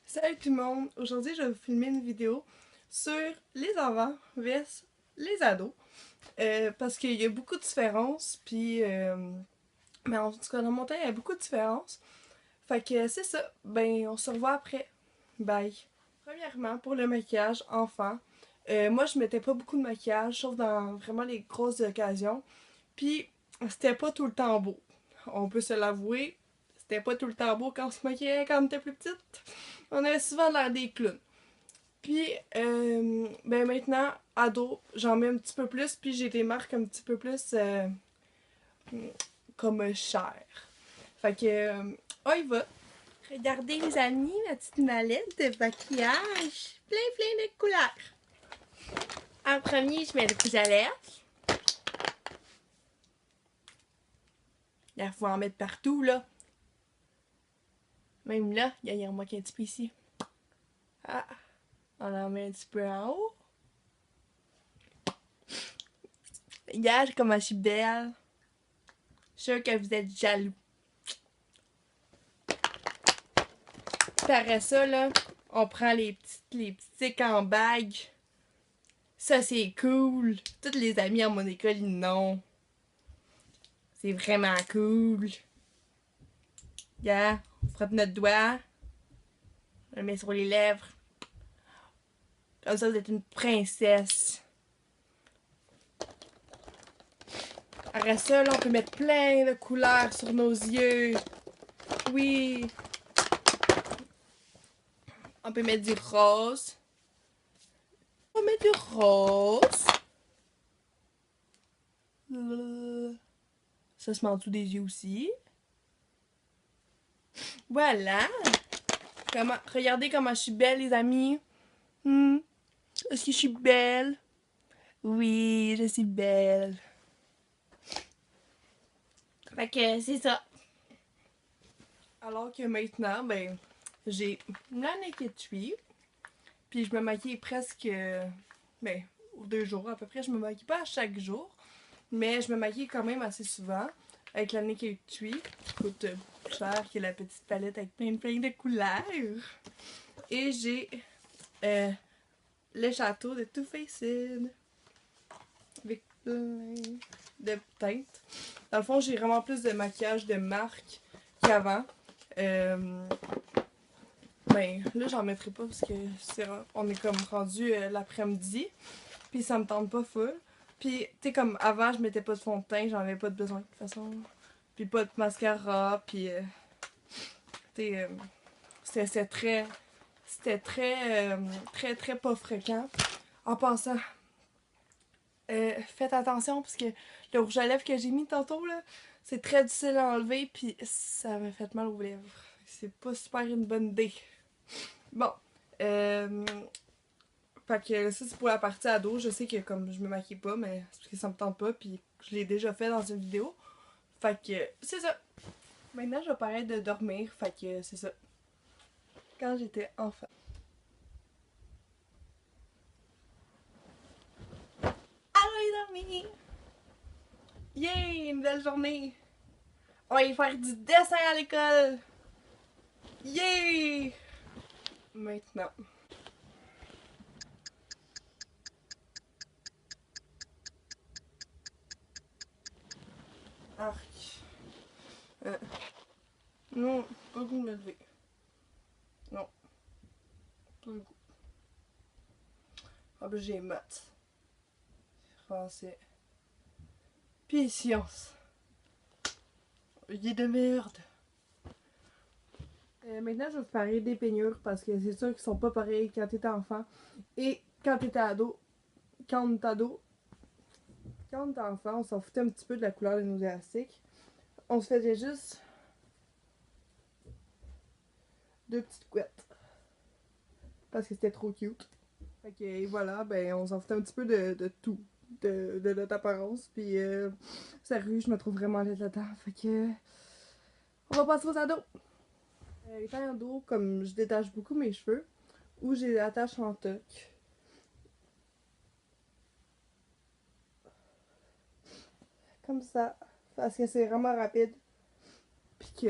Salut tout le monde! Aujourd'hui, je vais vous filmer une vidéo sur les enfants vs les ados. Parce qu'il y a beaucoup de différences, puis... mais en tout cas, dans mon temps, il y a beaucoup de différences. Fait que c'est ça. Ben, on se revoit après. Bye! Premièrement, pour le maquillage enfant, moi, je mettais pas beaucoup de maquillage, sauf dans vraiment les grosses occasions. Puis, c'était pas tout le temps beau. On peut se l'avouer, c'était pas tout le temps beau quand on se maquillait quand on était plus petite. On avait souvent l'air des clowns. Puis, ben maintenant, ado, j'en mets un petit peu plus, puis j'ai des marques un petit peu plus comme chères. Fait que, on y va. Regardez les amis, ma petite mallette de maquillage. Plein de couleurs. En premier, je mets le rouge à lèvres. Il faut en mettre partout, là. Même là, il y a moi qui est un petit peu ici. Ah, on en met un petit peu en haut. Regarde comme je suis belle. Je suis sûre que vous êtes jaloux. Puis après ça, là, on prend les petits sticks en bague. Ça, c'est cool. Toutes les amis à mon école, ils l'ont. C'est vraiment cool. Regarde, on frotte notre doigt. On le met sur les lèvres. Comme ça, vous êtes une princesse. Après ça, là, on peut mettre plein de couleurs sur nos yeux. Oui. On peut mettre du rose. On va mettre du rose. Ça se met en dessous des yeux aussi. Voilà. Regardez comment je suis belle, les amis. Est-ce que je suis belle? Oui, je suis belle. Fait que c'est ça. Alors que maintenant, ben, j'ai l'année qui suit. Puis je me maquille presque, ben, aux 2 jours à peu près. Je me maquille pas à chaque jour, mais je me maquille quand même assez souvent. Avec l'année qui suit, qui coûte cher, qui est la petite palette avec plein de couleurs. Et j'ai le château de Too Faced avec plein de teintes. Dans le fond, j'ai vraiment plus de maquillage de marque qu'avant. Ben, là, j'en mettrai pas parce que on est comme rendu l'après-midi. Puis ça me tente pas full. Puis, tu sais, comme avant, je mettais pas de fond de teint, j'en avais pas de besoin de toute façon. Puis pas de mascara, puis tu sais, c'était très, très pas fréquent. En passant, faites attention parce que le rouge à lèvres que j'ai mis tantôt, là, c'est très difficile à enlever, puis ça m'a fait mal aux lèvres. C'est pas super une bonne idée. Bon, fait que ça c'est pour la partie ado. Je sais que comme je me maquille pas, mais c'est parce que ça me tente pas, puis je l'ai déjà fait dans une vidéo. Fait que c'est ça. Maintenant je vais paraître de dormir, fait que c'est ça. Quand j'étais enfant. Allez les amis! Yay! Une belle journée! On va aller faire du dessin à l'école! Yay! Maintenant. Arc. Non, pas le goût de me lever. Non, pas le goût. Ah ben j'ai maths, français, puis sciences. Il est de merde. Maintenant, je vais vous parler des peignures parce que c'est sûr qu'ils sont pas pareils quand t'étais enfant et quand t'étais ado. Quand on était ado, quand on était enfant, on s'en foutait un petit peu de la couleur de nos élastiques. On se faisait juste 2 petites couettes parce que c'était trop cute. Fait que voilà, ben on s'en foutait un petit peu de tout, de notre apparence. Puis sérieux, je me trouve vraiment laide là-dedans. Fait que on va passer aux ados. Les tailles en dos, comme je détache beaucoup mes cheveux, ou j'ai les attache en toque. Comme ça, parce que c'est vraiment rapide. Puis que